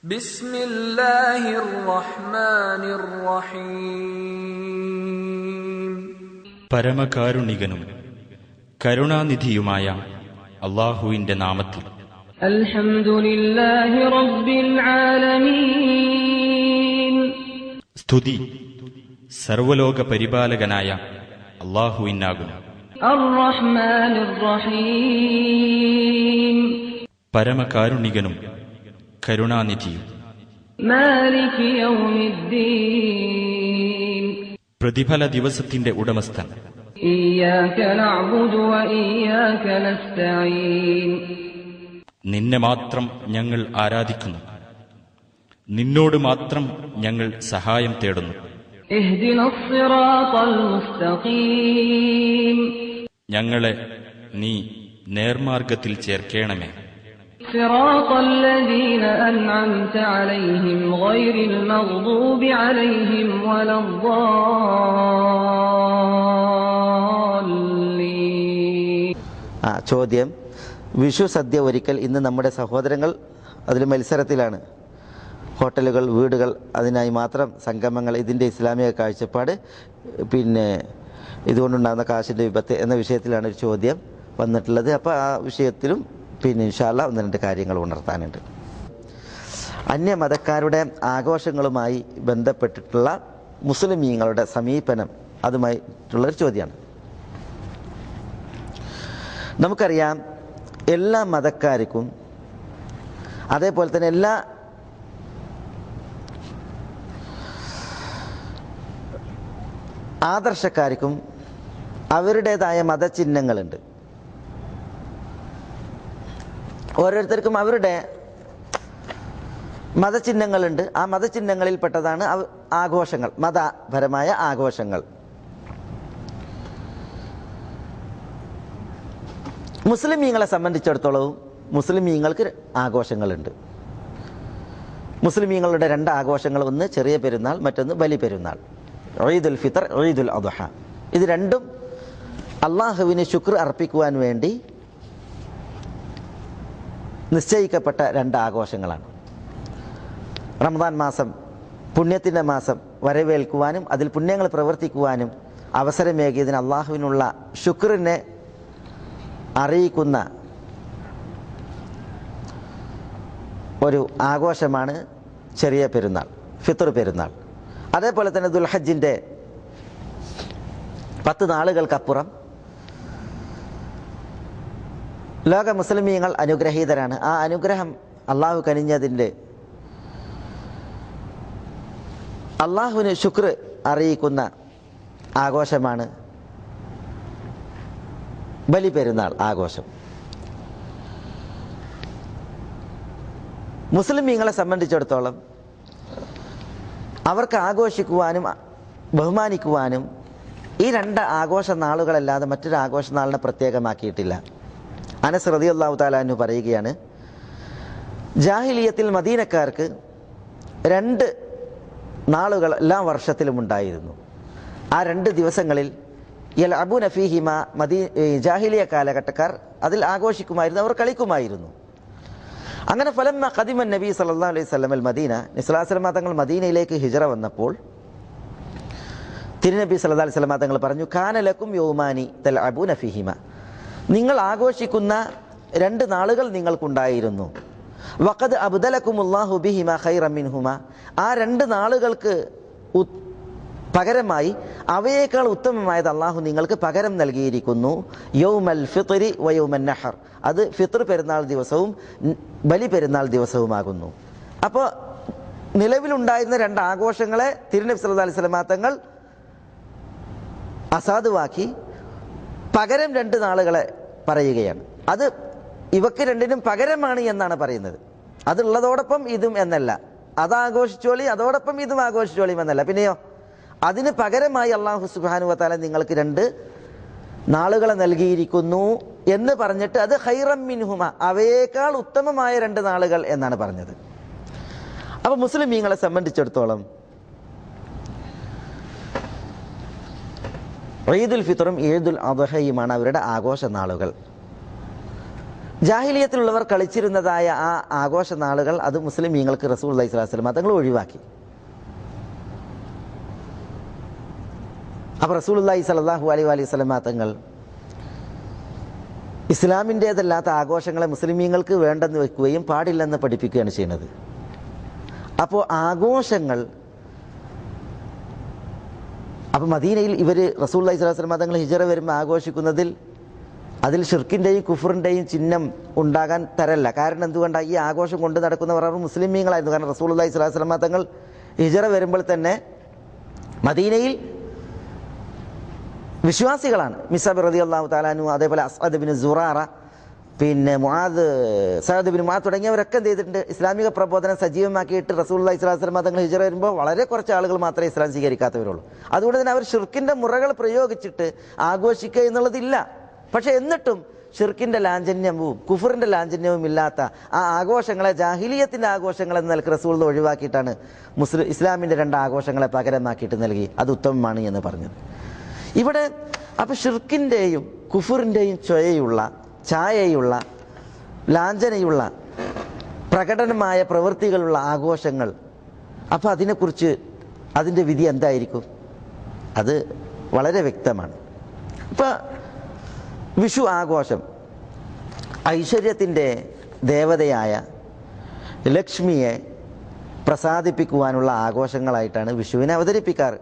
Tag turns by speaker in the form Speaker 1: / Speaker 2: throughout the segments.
Speaker 1: ബിസ്മില്ലാഹിർ റഹ്മാനിർ റഹീം.
Speaker 2: പരമകാരുണികനും കരുണാനിധിയുമായ അല്ലാഹുവിന്റെ നാമത്തിൽ.
Speaker 3: അൽഹംദുലില്ലാഹി റബ്ബിൽ ആലമീൻ.
Speaker 2: സ്തുതി സർവലോക പരിപാലകനായ അല്ലാഹുവിനാകുന്നു.
Speaker 3: അർ-റഹ്മാനിർ റഹീം.
Speaker 2: പരമകാരുണികനും കരുണാനിധിയും.
Speaker 3: മാലികി യൗമിദ്ദീൻ.
Speaker 2: പ്രതിഫല ദിവസത്തിന്റെ ഉടമസ്ഥൻ.
Speaker 3: ഇയ്യാക നഅ്ബുദു വ ഇയ്യാക നസ്തഈൻ.
Speaker 2: നിന്നെ മാത്രം ഞങ്ങൾ ആരാധിക്കുന്നു, നിന്നോട് മാത്രം ഞങ്ങൾ സഹായം തേടുന്നു.
Speaker 3: ഇഹ്ദിനസ് സിറാത്തൽ മുസ്തഖീം.
Speaker 2: ഞങ്ങളെ നീ നേർമാർഗത്തിൽ ചേർക്കണമേ.
Speaker 3: സിറാത്തൽ ലദീന അൻഅംത അലൈഹിം ഗൈറിൽ മഗ്ദൂബി അലൈഹിം വലദ്ദാല്ലീൻ.
Speaker 4: ചോദ്യം: വിഷു സദ്യ ഒരിക്കൽ. ഇന്ന് നമ്മുടെ സഹോദരങ്ങൾ അതിൽ മത്സരത്തിലാണ്. ഹോട്ടലുകൾ, വീടുകൾ, അതിനായി മാത്രം സംഗമങ്ങൾ, ഇതിൻ്റെ ഇസ്ലാമിക കാഴ്ചപ്പാട്, പിന്നെ ഇതുകൊണ്ടുണ്ടാകുന്ന കാശിൻ്റെ വിപത്ത് എന്ന വിഷയത്തിലാണ് ഒരു ചോദ്യം വന്നിട്ടുള്ളത്. അപ്പോൾ ആ വിഷയത്തിലും പിന്നെ ഇൻഷാ അല്ലാഹ് ഒന്ന് രണ്ട് കാര്യങ്ങൾ ഉണർത്താനുണ്ട്. അന്യമതക്കാരുടെ ആഘോഷങ്ങളുമായി ബന്ധപ്പെട്ടിട്ടുള്ള മുസ്ലിമീങ്ങളുടെ സമീപനം, അതുമായിട്ടുള്ളൊരു ചോദ്യമാണ്. നമുക്കറിയാം, എല്ലാ മതക്കാർക്കും അതേപോലെ തന്നെ എല്ലാ ആദർശക്കാർക്കും അവരുടേതായ മതചിഹ്നങ്ങളുണ്ട്. ഓരോരുത്തർക്കും അവരുടെ മതചിഹ്നങ്ങളുണ്ട്. ആ മതചിഹ്നങ്ങളിൽപ്പെട്ടതാണ് ആഘോഷങ്ങൾ, മതപരമായ ആഘോഷങ്ങൾ. മുസ്ലിമീങ്ങളെ സംബന്ധിച്ചിടത്തോളവും മുസ്ലിമീങ്ങൾക്ക് ആഘോഷങ്ങളുണ്ട്. മുസ്ലിമീങ്ങളുടെ രണ്ട് ആഘോഷങ്ങൾ, ഒന്ന് ചെറിയ പെരുന്നാൾ, മറ്റൊന്ന് ബലി പെരുന്നാൾ. ഈദുൽ ഫിത്ർ, ഈദുൽ അദ്ഹ. ഇത് രണ്ടും അള്ളാഹുവിന് ശുക്ർ അർപ്പിക്കുവാൻ വേണ്ടി നിശ്ചയിക്കപ്പെട്ട രണ്ട് ആഘോഷങ്ങളാണ്. റമദാൻ മാസം, പുണ്യത്തിൻ്റെ മാസം വരവേൽക്കുവാനും അതിൽ പുണ്യങ്ങൾ പ്രവർത്തിക്കുവാനും അവസരമേകിയതിന് അള്ളാഹുവിനുള്ള ശുക്റിനെ അറിയിക്കുന്ന ഒരു ആഘോഷമാണ് ചെറിയ പെരുന്നാൾ, ഫിത്ർ പെരുന്നാൾ. അതേപോലെ തന്നെ ദുൽഹജ്ജിൻ്റെ 10 നാളുകൾക്കപ്പുറം ലോക മുസ്ലിമീങ്ങൾ അനുഗ്രഹീതരാണ്. ആ അനുഗ്രഹം അള്ളാഹു കനിഞ്ഞതിൻ്റെ അള്ളാഹുവിന് ശുക്ർ അറിയിക്കുന്ന ആഘോഷമാണ് ബലി പെരുന്നാൾ ആഘോഷം. മുസ്ലിമീങ്ങളെ സംബന്ധിച്ചിടത്തോളം അവർക്ക് ആഘോഷിക്കുവാനും ബഹുമാനിക്കുവാനും ഈ രണ്ട് ആഘോഷ നാളുകളല്ലാതെ മറ്റൊരു ആഘോഷ നാളിനെ പ്രത്യേകമാക്കിയിട്ടില്ല. അനസ് റളിയല്ലാഹു തആല അൻഹു പറയുകയാണ്, ജാഹിലിയത്തിൽ മദീനക്കാർക്ക് 2 നാളുകൾ എല്ലാ വർഷത്തിലും ഉണ്ടായിരുന്നു. ആ 2 ദിവസങ്ങളിൽ യൽഅബൂന ഫീഹിമ, ജാഹിലിയ കാലഘട്ടക്കാർ അതിൽ ആഘോഷിക്കുമായിരുന്നു, അവർ കളിക്കുമായിരുന്നു. അങ്ങനെ ഫലമ്മ ഖദിമൻ നബി സല്ലല്ലാഹു അലൈഹി വസല്ലം അൽ മദീന, നബി സല്ലല്ലാഹു അലൈഹി വസല്ലം തങ്ങൾ മദീനയിലേക്ക് ഹിജ്റ വന്നപ്പോൾ തിരുനബി സല്ലല്ലാഹു അലൈഹി വസല്ലം തങ്ങൾ പറഞ്ഞു, കാന ലക്കും യൗമാനി തൽഅബൂന ഫീഹിമ, നിങ്ങൾ ആഘോഷിക്കുന്ന 2 നാളുകൾ നിങ്ങൾക്കുണ്ടായിരുന്നു. വഖദ് അബ്ദലക്കുമുല്ലാഹു ബിഹിമ ഖൈറൻ മിൻഹുമ, ആ 2 നാളുകൾക്ക് പകരമായി അവയേക്കാൾ ഉത്തമമായത് അള്ളാഹു നിങ്ങൾക്ക് പകരം നൽകിയിരിക്കുന്നു. യൗമൽ ഫിത്രി വ യൗമൻ നഹർ, അത് ഫിത്ർ പെരുന്നാൾ ദിവസവും ബലി പെരുന്നാൾ ദിവസവുമാകുന്നു. അപ്പോൾ നിലവിലുണ്ടായിരുന്ന 2 ആഘോഷങ്ങളെ തിരുനബി സല്ലല്ലാഹു അലൈഹി വസല്ലം തങ്ങൾ അസാധുവാക്കി പകരം 2 നാളുകളെ പറയുകയാണ്. അത് ഇവക്ക് രണ്ടിനും പകരമാണ് എന്നാണ് പറയുന്നത്. അതുള്ളതോടൊപ്പം ഇതും എന്നല്ല, അതാഘോഷിച്ചോളി അതോടൊപ്പം ഇതും ആഘോഷിച്ചോളിയും എന്നല്ല. പിന്നെയോ അതിന് പകരമായി അല്ലാഹു സുബ്ഹാനഹു വ തആല നിങ്ങൾക്ക് 2 നാളുകളെ നൽകിയിരിക്കുന്നു എന്ന് പറഞ്ഞിട്ട് അത് ഖൈറൻ മിൻഹുമ, അവയേക്കാൾ ഉത്തമമായ 2 നാളുകൾ എന്നാണ് പറഞ്ഞത്. അപ്പോൾ മുസ്ലിമീങ്ങളെ സംബന്ധിച്ചിടത്തോളം ഈദുൽ ഫിത്റും ഈദുൽ അദ്ഹയുമാണ് അവരുടെ ആഘോഷ നാളുകൾ. ജാഹിലിയത്തിലുള്ളവർ കളിച്ചിരുന്നതായ ആ ആഘോഷ നാളുകൾ അത് മുസ്ലിമീങ്ങൾക്ക് റസൂലുള്ളാഹി സ്വല്ലല്ലാഹു അലൈഹി വസല്ലം തങ്ങൾ ഒഴിവാക്കി. അപ്പോൾ റസൂലുള്ളാഹി സ്വല്ലല്ലാഹു അലൈഹി വസല്ലം തങ്ങൾ ഇസ്ലാമിൻ്റേതല്ലാത്ത ആഘോഷങ്ങളെ മുസ്ലിമീങ്ങൾക്ക് വേണ്ടെന്ന് വെക്കുകയും പാടില്ലെന്ന് പഠിപ്പിക്കുകയാണ് ചെയ്യുന്നത്. അപ്പോൾ ആഘോഷങ്ങൾ, അപ്പോൾ മദീനയിൽ ഇവർ റസൂലുള്ളാഹി സ്വല്ലല്ലാഹു അലൈഹി വസല്ലം തങ്ങൾ ഹിജ്റ വരുമ്പോൾ ആഘോഷിക്കുന്നതിൽ അതിൽ ഷിർക്കിൻ്റെയും കുഫറിൻ്റെയും ചിഹ്നം ഉണ്ടാകാൻ തരല്ല. കാരണം എന്തുകൊണ്ടാണ്? ഈ ആഘോഷം കൊണ്ട് നടക്കുന്നവർ അവർ മുസ്ലിമീങ്ങളായിരുന്നു. കാരണം റസൂലുള്ളാഹി സ്വല്ലല്ലാഹു അലൈഹി വസല്ലം തങ്ങൾ ഹിജ്റ വരുമ്പോൾ തന്നെ മദീനയിൽ വിശ്വാസികളാണ്. മിസ്അബ് റളിയല്ലാഹു തആല അൻഹു, അതേപോലെ അസ്അദ് ബിൻ സുറാറ, പിന്നെ മുആദ്, സഅദ് ബിൻ മുആദ് തുടങ്ങിയവരൊക്കെ എന്ത് ചെയ്തിട്ടുണ്ട്? ഇസ്ലാമിക പ്രബോധനം സജീവമാക്കിയിട്ട് റസൂലുള്ളാഹി സ്വല്ലല്ലാഹു അലൈഹി വസല്ലം തങ്ങൾ ഹിജ്റ വരുമ്പോൾ വളരെ കുറച്ച് ആളുകൾ മാത്രമേ ഇസ്ലാം സ്വീകരിക്കാത്തവരുള്ളൂ. അതുകൊണ്ട് തന്നെ അവർ ഷിർക്കിൻ്റെ മുറകൾ പ്രയോഗിച്ചിട്ട് ആഘോഷിക്കുക എന്നുള്ളതില്ല. പക്ഷെ എന്നിട്ടും ഷിർക്കിൻ്റെ ലാഞ്ചന്യവും കുഫറിൻ്റെ ലാഞ്ചന്യവും ഇല്ലാത്ത ആ ആഘോഷങ്ങളെ ജാഹിലിയത്തിൻ്റെ ആഘോഷങ്ങൾ എന്ന നിലക്ക് റസൂൽ ഒഴിവാക്കിയിട്ടാണ് ഇസ്ലാമിൻ്റെ 2 ആഘോഷങ്ങളെ പകരമാക്കിയിട്ട് നൽകി. അത് ഉത്തമമാണ് എന്ന് പറഞ്ഞത്. ഇവിടെ അപ്പോൾ ഷിർക്കിൻ്റെയും കുഫറിൻ്റെയും ഛായയുള്ള ലാഞ്ചനയുള്ള പ്രകടനമായ പ്രവൃത്തികളുള്ള ആഘോഷങ്ങൾ, അപ്പോൾ അതിനെക്കുറിച്ച് അതിൻ്റെ വിധി എന്തായിരിക്കും? അത് വളരെ വ്യക്തമാണ്. ഇപ്പോൾ വിഷു ആഘോഷം ഐശ്വര്യത്തിൻ്റെ ദേവതയായ ലക്ഷ്മിയെ പ്രസാദിപ്പിക്കുവാനുള്ള ആഘോഷങ്ങളായിട്ടാണ് വിഷുവിനെ അവതരിപ്പിക്കാറ്.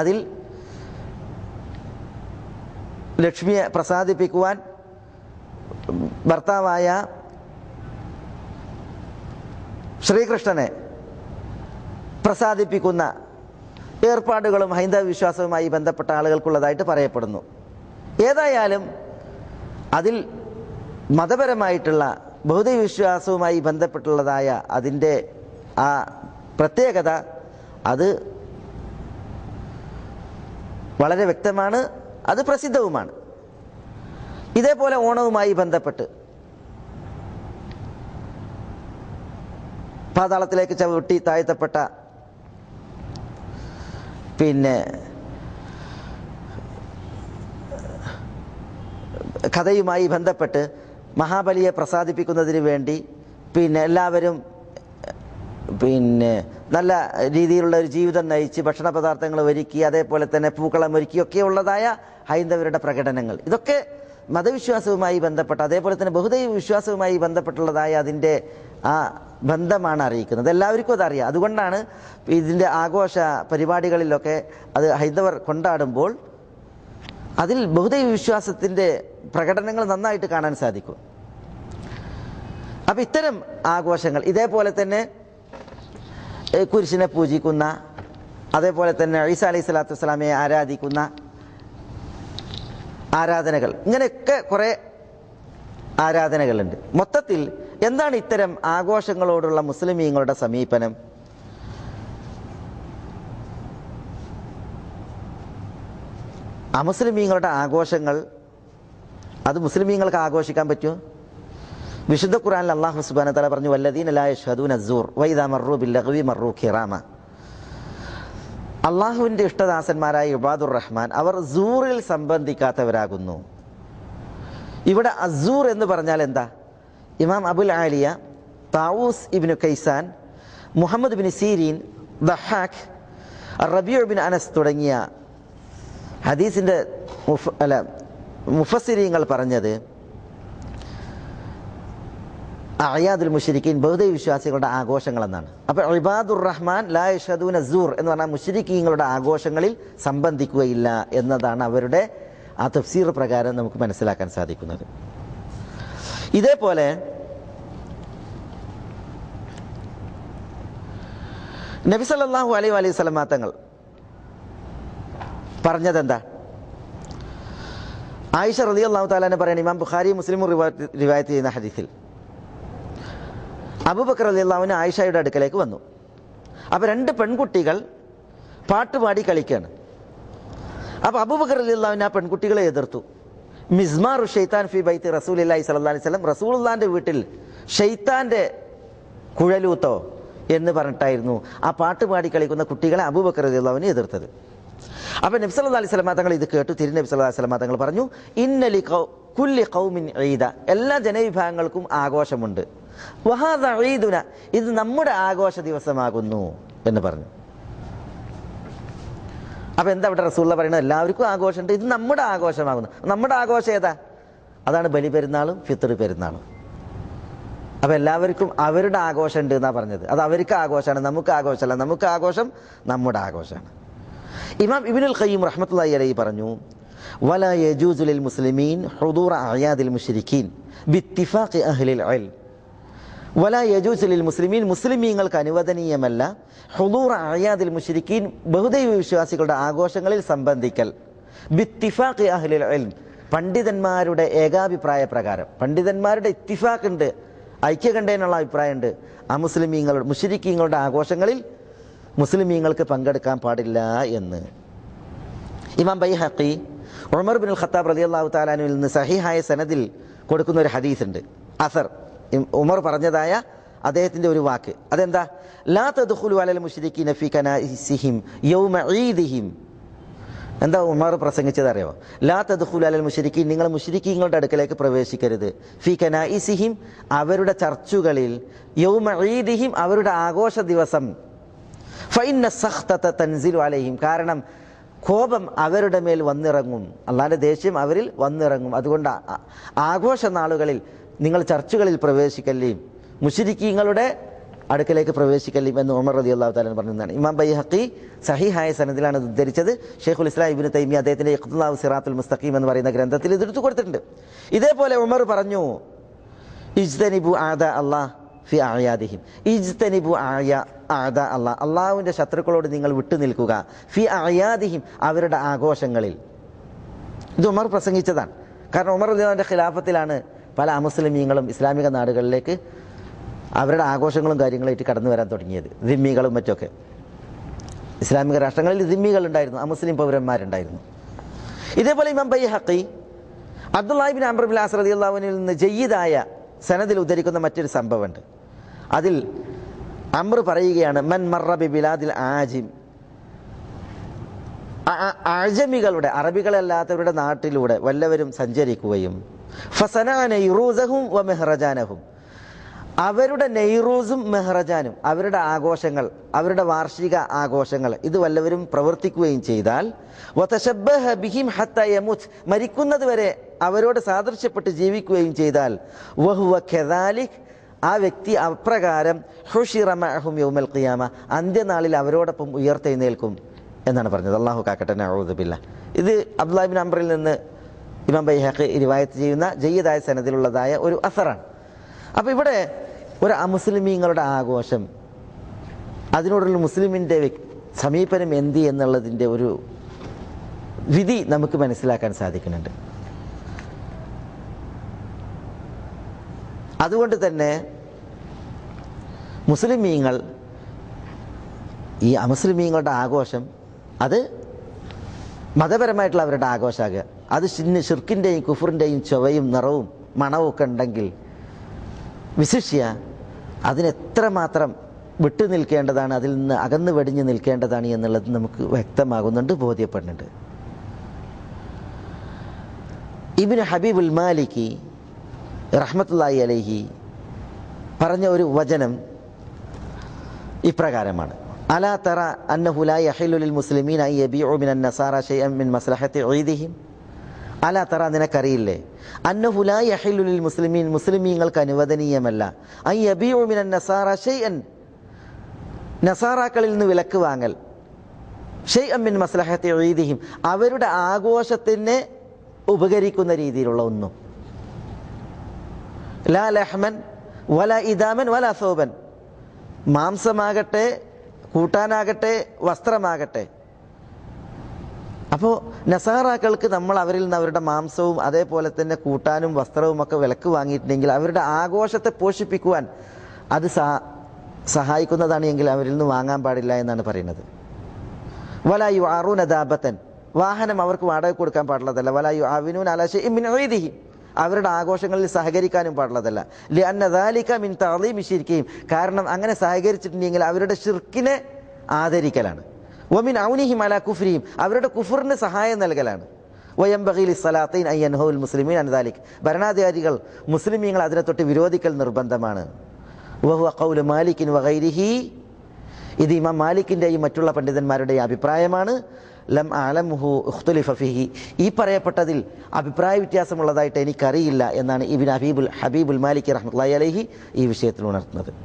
Speaker 4: അതിൽ ലക്ഷ്മിയെ പ്രസാദിപ്പിക്കുവാൻ ഭർത്താവായ ശ്രീകൃഷ്ണനെ പ്രസാദിപ്പിക്കുന്ന ഏർപ്പാടുകളും ഹൈന്ദവ വിശ്വാസവുമായി ബന്ധപ്പെട്ട ആളുകൾക്കുള്ളതായിട്ട് പറയപ്പെടുന്നു. ഏതായാലും അതിൽ മതപരമായിട്ടുള്ള ബൗദ്ധ വിശ്വാസവുമായി ബന്ധപ്പെട്ടുള്ളതായ അതിൻ്റെ ആ പ്രത്യേകത അത് വളരെ വ്യക്തമാണ്, അത് പ്രസിദ്ധവുമാണ്. ഇതേപോലെ ഓണവുമായി ബന്ധപ്പെട്ട് പാതാളത്തിലേക്ക് ചവിട്ടി താഴ്ത്തപ്പെട്ട പിന്നെ കഥയുമായി ബന്ധപ്പെട്ട് മഹാബലിയെ പ്രസാദിപ്പിക്കുന്നതിന് വേണ്ടി പിന്നെ എല്ലാവരും പിന്നെ നല്ല രീതിയിലുള്ള ഒരു ജീവിതം നയിച്ച് ഭക്ഷണ പദാർത്ഥങ്ങൾ ഒരുക്കി, അതേപോലെ തന്നെ പൂക്കളം ഒരുക്കിയൊക്കെ ഉള്ളതായ ഹൈന്ദവരുടെ പ്രകടനങ്ങൾ, ഇതൊക്കെ മതവിശ്വാസവുമായി ബന്ധപ്പെട്ട അതേപോലെ തന്നെ ബഹുദൈവ വിശ്വാസവുമായി ബന്ധപ്പെട്ടുള്ളതായ അതിൻ്റെ ആ ബന്ധമാണ് അറിയിക്കുന്നത്. എല്ലാവർക്കും അതറിയാം. അതുകൊണ്ടാണ് ഇതിൻ്റെ ആഘോഷ പരിപാടികളിലൊക്കെ അത് ഹൈന്ദവർ കൊണ്ടാടുമ്പോൾ അതിൽ ബഹുദൈവ വിശ്വാസത്തിൻ്റെ പ്രകടനങ്ങൾ നന്നായിട്ട് കാണാൻ സാധിക്കും. അപ്പം ഇത്തരം ആഘോഷങ്ങൾ, ഇതേപോലെ തന്നെ കുരിശിനെ പൂജിക്കുന്ന, അതേപോലെ തന്നെ ഈസാ അലൈഹി സ്വലാത്തു വസ്സലാമയെ ആരാധിക്കുന്ന ആരാധനകൾ, ഇങ്ങനെയൊക്കെ കുറേ ആരാധനകളുണ്ട്. മൊത്തത്തിൽ എന്താണ് ഇത്തരം ആഘോഷങ്ങളോടുള്ള മുസ്ലിമീങ്ങളുടെ സമീപനം? അമുസ്ലിമീങ്ങളുടെ ആഘോഷങ്ങൾ അത് മുസ്ലിമീങ്ങൾക്ക് ആഘോഷിക്കാൻ പറ്റുമോ? വിശുദ്ധ ഖുർആനിൽ അല്ലാഹു സുബ്ഹാനഹു വ തആല പറഞ്ഞു, വല്ലദീന ലാ യശ്ഹദൂന അസ്സൂർ വഇദാ മർറൂ ബില്ലഗ്വി മർറൂ കിറാമ. അള്ളാഹുവിൻ്റെ ഇഷ്ടദാസന്മാരായ ഇബാദുർ റഹ്മാൻ അവർ സൂറിൽ സംബന്ധിക്കാത്തവരാകുന്നു. ഇവിടെ അസൂർ എന്ന് പറഞ്ഞാൽ എന്താ? ഇമാം അബുൽ ആലിയ, താവൂസ് ഇബ്നു കൈസാൻ, മുഹമ്മദ് ബിൻ സീരീൻ, ദഹാഖ്, റബീഉ ബിൻ അനസ് തുടങ്ങിയ ഹദീസിൻ്റെ മുഫസ്സിരീങ്ങൾ പറഞ്ഞത് അയാദുൽ മുശ്രിക്കീൻ ബഹുദൈവ വിശ്വാസികളുടെ ആഘോഷങ്ങളെന്നാണ്. അപ്പോൾ ഇബാദുർ റഹ്മാൻ ലാ യശ്ഹദൂന അസ്സൂർ എന്ന് പറഞ്ഞാൽ മുശ്രിക്കീങ്ങളുടെ ആഘോഷങ്ങളിൽ സംബന്ധിക്കുകയില്ല എന്നതാണ് അവരുടെ ആ തഫ്സീർ പ്രകാരം നമുക്ക് മനസ്സിലാക്കാൻ സാധിക്കുന്നത്. ഇതേപോലെ നബി സല്ലല്ലാഹു അലൈഹി വസല്ലം തങ്ങൾ പറഞ്ഞതെന്താ? ആയിഷ റളിയല്ലാഹു തആല അൻഹ പറയുന്ന ഇമാം ബുഖാരി മുസ്ലിമും റിവായത്ത് ചെയ്യുന്ന ഹദീസിൽ അബൂബക്കർ റളിയല്ലാഹു അൻഹു ആയിഷയുടെ അടുക്കലേക്ക് വന്നു. അപ്പോൾ 2 പെൺകുട്ടികൾ പാട്ടുപാടി കളിക്കുകയാണ്. അപ്പോൾ അബൂബക്കർ റളിയല്ലാഹു അൻഹു ആ പെൺകുട്ടികളെ എതിർത്തു. മിസ്മാറു ഷൈത്താൻ ഫി ബൈത്തി റസൂലില്ലാഹി സ്വല്ലല്ലാഹി അലൈഹി വസല്ലം, റസൂലുള്ളാഹിന്റെ വീട്ടിൽ ഷൈത്താന്റെ കുഴലൂത്തോ എന്ന് പറഞ്ഞിട്ടായിരുന്നു ആ പാട്ടുപാടി കളിക്കുന്ന കുട്ടികളെ അബൂബക്കർ റളിയല്ലാഹു അൻഹു എതിർത്തത്. അപ്പോൾ നബി സല്ലല്ലാഹു അലൈഹി വസല്ലം തങ്ങൾ ഇത് കേട്ടു. തിരുനബി സല്ലല്ലാഹു അലൈഹി വസല്ലം തങ്ങൾ പറഞ്ഞു, കുല്ലി ഖൗമിൻ ഈദ, എല്ലാ ജനവിഭാഗങ്ങൾക്കും ആഘോഷമുണ്ട്. വഹാദ ഈദുന, ഇത് നമ്മുടെ ആഘോഷ ദിവസമാകുന്നു എന്ന് പറഞ്ഞു. അപ്പൊ എന്താ ഇവിടെ റസൂലുള്ള പറയുന്നത്? എല്ലാവർക്കും ആഘോഷമുണ്ട്, ഇത് നമ്മുടെ ആഘോഷമാകുന്നു. നമ്മുടെ ആഘോഷം ഏതാ? അതാണ് ബലി പെരുന്നാളും ഫിത്ർ പെരുന്നാളും. അപ്പൊ എല്ലാവർക്കും അവരുടെ ആഘോഷം ഉണ്ട് എന്നാ പറഞ്ഞത്. അത് അവർക്ക് ആഘോഷമാണ്, നമുക്ക് ആഘോഷമല്ല. നമുക്ക് ആഘോഷം നമ്മുടെ ആഘോഷമാണ്. ഇമാം ഇബ്നുൽ ഖയ്യിം റഹ്മത്തുള്ളാഹി അലൈഹി പറഞ്ഞു, വലാ യജൂസു ലിൽ മുസ്ലിമീൻ ഹുദൂറ അയാദിൽ മുശ്രിക്കീൻ ബിത്തിഫാഖി അഹ്ലിൽ ഇൽം. വലാ യജൂസു ലിൽ മുസ്ലിമീൻ, മുസ്ലിമീങ്ങൾക്ക് അനുവദനീയമല്ല ഹുദൂറ അയാദിൽ മുശ്രിക്കീൻ, ബഹുദൈവ വിശ്വാസികളുടെ ആഘോഷങ്ങളിൽ സംബന്ധിക്കൽ. ബിത്തിഫാഖി അഹ്ലിൽ ഇൽം, പണ്ഡിതന്മാരുടെ ഏകാഭിപ്രായ പ്രകാരം. പണ്ഡിതന്മാരുടെ ഇത്തിഫാഖ് ഉണ്ട്, ഐക്യകണ്ഠേനുള്ള അഭിപ്രായമുണ്ട്. അമുസ്ലിമീങ്ങളുടെ മുശ്രിക്കീങ്ങളുടെ ആഘോഷങ്ങളിൽ മുസ്ലിമീങ്ങൾക്ക് പങ്കെടുക്കാൻ പാടില്ല എന്ന്. ഇമാം ബൈഹഖി ഉമർ ബിൻ ഖത്താബ് റളിയല്ലാഹു തആല അൻഹുവിൽ നിന്ന് സഹീഹായ സനദിൽ കൊടുക്കുന്ന ഒരു ഹദീസ് ഉണ്ട്, അസർ. ഉമർ പറഞ്ഞതായ അദ്ദേഹത്തിന്റെ ഒരു വാക്ക്, അതെന്താ? ലാ തദ്ഖുലു അലൽ മുശ്രിക്കീന ഫീ കനാഇസിഹിം യൗമ ഈദിഹിം. എന്താ ഉമർ പ്രസംഗിച്ചത് അറിയോ? ലാ തദ്ഖുലു അലൽ മുശ്രിക്കീൻ, നിങ്ങൾ മുശ്രിക്കീങ്ങളുടെ അടുക്കലേക്ക് പ്രവേശിക്കരുത്. ഫീ കനാഇസിഹിം, അവരുടെ ചർച്ചുകളിൽ, യൗമ ഈദിഹിം, അവരുടെ ആഘോഷ ദിവസം. ഫഇന്ന സഖ്തത തൻസിലു അലൈഹിം, കാരണം കോപം അവരുടെ മേൽ വന്നിറങ്ങും, അല്ലാഹുവിന്റെ ദേഷ്യം അവരിൽ വന്നിറങ്ങും. അതുകൊണ്ട് ആഘോഷ നാളുകളിൽ നിങ്ങൾ ചർച്ചുകളിൽ പ്രവേശിക്കല്ലേയും മുശ്രിക്കീങ്ങളുടെ അടുക്കലേക്ക് പ്രവേശിക്കല്ലേയും എന്ന് ഉമർ റളിയല്ലാഹു തആല പറഞ്ഞതാണ്. ഇമാം ബൈഹഖി സഹീഹായ സനദിലാണ് ഇത് ഉദ്ധരിച്ചത്. ഷെയ്ഖുൽ ഇസ്ലാം ഇബ്നു തൈമിയ അദ്ദേഹത്തിന്റെ ഇഖ്തിദാഉ സിറാത്തുൽ മുസ്തഖീം എന്ന് പറയുന്ന ഗ്രന്ഥത്തിൽ ഇത് എടുത്തു കൊടുത്തിട്ടുണ്ട്. ഇതേപോലെ ഉമർ പറഞ്ഞു, ഇജ്തനിബു ആദാ അല്ലാഹ് ഫി അയാദിഹിം, ഇജ്തനിബു ആദാ അല്ലാഹ്, അള്ളാഹുവിന്റെ ശത്രുക്കളോട് നിങ്ങൾ വിട്ടു നിൽക്കുക. ഫി അയാദിഹിം, അവരുടെ ആഘോഷങ്ങളിൽ. ഇത് ഉമർ പ്രസംഗിച്ചതാണ്. കാരണം ഉമർ റളിയല്ലാഹുവിന്റെ ഖിലാഫത്തിലാണ് പല അമുസ്ലിമീങ്ങളും ഇസ്ലാമിക നാടുകളിലേക്ക് അവരുടെ ആഘോഷങ്ങളും കാര്യങ്ങളായിട്ട് കടന്നു വരാൻ തുടങ്ങിയത്. ദിമ്മികളും മറ്റൊക്കെ ഇസ്ലാമിക രാഷ്ട്രങ്ങളിൽ ദിമ്മികൾ ഉണ്ടായിരുന്നു, അമുസ്ലിം പൗരന്മാരുണ്ടായിരുന്നു. ഇതേപോലെ ഇമാം ബൈഹഖി അബ്ദുല്ലാഹി ഇബ്നു അംർ ഇബ്നു അസ് റളിയല്ലാഹു അൻഹുവിൽ നിന്ന് ജയ്യിദായ സനദിൽ ഉദ്ധരിക്കുന്ന മറ്റൊരു സംഭവമുണ്ട്. അതിൽ അംർ പറയുകയാണ്, മൻ മർറ ബി ബിലാദിൽ ആജിം, അഅജമികളുടെ, അറബികളല്ലാത്തവരുടെ നാട്ടിലൂടെ വല്ലവരും സഞ്ചരിക്കുകയും, ഫസനഅ നൈറൂസഹും വ മെഹ്റജാനഹും, അവരുടെ നെയ്റൂസും മെഹ്റജാനും, അവരുടെ ആഘോഷങ്ങൾ, അവരുടെ വാർഷിക ആഘോഷങ്ങൾ, ഇത് വല്ലവരും പ്രവർത്തിക്കുകയും ചെയ്താൽ, വതശബ്ബഹ ബിഹിം ഹത്താ യമൂത്ത്, മരിക്കുന്നത് വരെ അവരോട് സാദൃശ്യപ്പെട്ട് ജീവിക്കുകയും ചെയ്താൽ, വഹുവ കദാലിക്, ആ വ്യക്തി അപ്രകാരം ഹുശിറ മഅഹും യൗമൽ ഖിയാമ, അന്ത്യനാളിൽ അവരോടൊപ്പം ഉയർത്തെഴുന്നേൽക്കും എന്നാണ് പറഞ്ഞത്. അല്ലാഹു കാക്കട്ടെ, നഊദു ബില്ലാഹ്. ഇത് അബ്ദുല്ലാഹി ഇബ്നു അംറിൽ നിന്ന് ഇമാം ബൈഹഖി റിവായത്ത് ചെയ്യുന്ന ജയ്യിദായ സനദിലുള്ളതായ ഒരു അസറാണ്. അപ്പോൾ ഇവിടെ ഒരു അമുസ്ലിമീങ്ങളുടെ ആഘോഷം, അതിനോടുള്ള മുസ്ലിമിൻ്റെ സമീപനം എന്ത് എന്നുള്ളതിൻ്റെ ഒരു വിധി നമുക്ക് മനസ്സിലാക്കാൻ സാധിക്കുന്നുണ്ട്. അതുകൊണ്ട് തന്നെ മുസ്ലിമീങ്ങൾ, ഈ അമുസ്ലിമീങ്ങളുടെ ആഘോഷം അത് മതപരമായിട്ടുള്ള അവരുടെ ആഘോഷമാകുക, അത് ഷിർക്കിൻ്റെയും കുഫറിൻ്റെയും ചൊവയും നിറവും മണവും ഒക്കെ ഉണ്ടെങ്കിൽ വിശിഷ്യ അതിനെത്രമാത്രം വിട്ടു നിൽക്കേണ്ടതാണ്, അതിൽ നിന്ന് അകന്നു വെടിഞ്ഞ് നിൽക്കേണ്ടതാണ് എന്നുള്ളത് നമുക്ക് വ്യക്തമാകുന്നുണ്ട്, ബോധ്യപ്പെടുന്നുണ്ട്. ഇബ്നു ഹബീബുൽ മാലിക്കി റഹ്മത്തുള്ളാഹി അലൈഹി പറഞ്ഞ ഒരു വചനം ഇപ്രകാരമാണ്: അലാ തറ അന്നഹു ലാ യഹില്ലു ലിൽ മുസ്ലിമീന അൻ യബീഉ മിനൻ നസാറ ശൈഅൻ മിൻ മസ്ലഹത്തി ഈദിഹിം. അലാ തറ, നിനക്കറിയില്ലേ, അന്നഹു ലാ യഹില്ലു ലിൽ മുസ്ലിമീൻ, മുസ്ലിമീങ്ങൾക്ക് അനുവദനീയമല്ല, അൻ യബീഉ മിനൻ നസാറ ശൈഅൻ, നസാറാക്കളിൽ നിന്ന് വിലക്ക് വാങ്ങൽ, ശൈഅൻ മിൻ മസ്ലഹത്തി ഈദിഹിം, അവരുടെ ആഘോഷത്തിന് ഉപകരിക്കുന്ന രീതിയിലുള്ള ഒന്നും. ലാ ലഹ്മൻ വലാ ഇദാമൻ വലാ സൗബൻ, മാംസമാകട്ടെ, കൂട്ടാനാകട്ടെ, വസ്ത്രമാകട്ടെ. അപ്പോൾ നസാറാക്കൾക്ക് നമ്മൾ അവരിൽ നിന്ന് അവരുടെ മാംസവും അതേപോലെ തന്നെ കൂട്ടാനും വസ്ത്രവും ഒക്കെ വിലക്ക് വാങ്ങിയിട്ടുണ്ടെങ്കിൽ അവരുടെ ആഘോഷത്തെ പോഷിപ്പിക്കുവാൻ അത് സഹായിക്കുന്നതാണ് എങ്കിൽ അവരിൽ നിന്ന് വാങ്ങാൻ പാടില്ല എന്നാണ് പറയുന്നത്. വലായു ആറൂന ദാബത്തൻ, വാഹനം അവർക്ക് വാടക കൊടുക്കാൻ പാടുള്ളതല്ല. വലായു ആവിനൂൻ അലാ ശൈഇൻ മിൻ ഈദിഹിം, അവരുടെ ആഘോഷങ്ങളിൽ സഹകരിക്കാനും പാടുള്ളതല്ല. ലിഅന്ന ദാലിക മിൻ തഅളീമി ശിർക്കിഹിം, കാരണം അങ്ങനെ സഹകരിച്ചിട്ടുണ്ടെങ്കിൽ അവരുടെ ശിർക്കിനെ ആദരിക്കലാണ്. വമിൻ ഔനിഹിം അലാ കുഫ്രിഹിം, അവരുടെ കുഫറിന് സഹായം നൽകലാണ്. വയംബഗി ലിസ്സലാത്തീൻ അൻ യൻഹൗൽ മുസ്ലിമീൻ അൻ ദാലിക്. ഭരണാധികാരികൾ മുസ്ലിമീങ്ങൾ അതിനെ തൊട്ട് വിരോധിക്കൽ നിർബന്ധമാണ്. വഹുവ ഖൗലു മാലിക്കിൻ വഗൈരിഹി, ഇത് ഇമാം മാലിക്കിൻ്റെയും മറ്റുള്ള പണ്ഡിതന്മാരുടെയും അഭിപ്രായമാണ്. ലം അഅലമുഹു ഇഖ്തുലിഫ ഫീഹി, ഈ പറയപ്പെട്ടതിൽ അഭിപ്രായ വ്യത്യാസമുള്ളതായിട്ട് എനിക്കറിയില്ല എന്നാണ് ഇബ്നു ഹബീബുൽ മാലിക്കി റഹ്മത്തുള്ളാഹി അലൈഹി ഈ വിഷയത്തിൽ ഉണർത്തുന്നത്.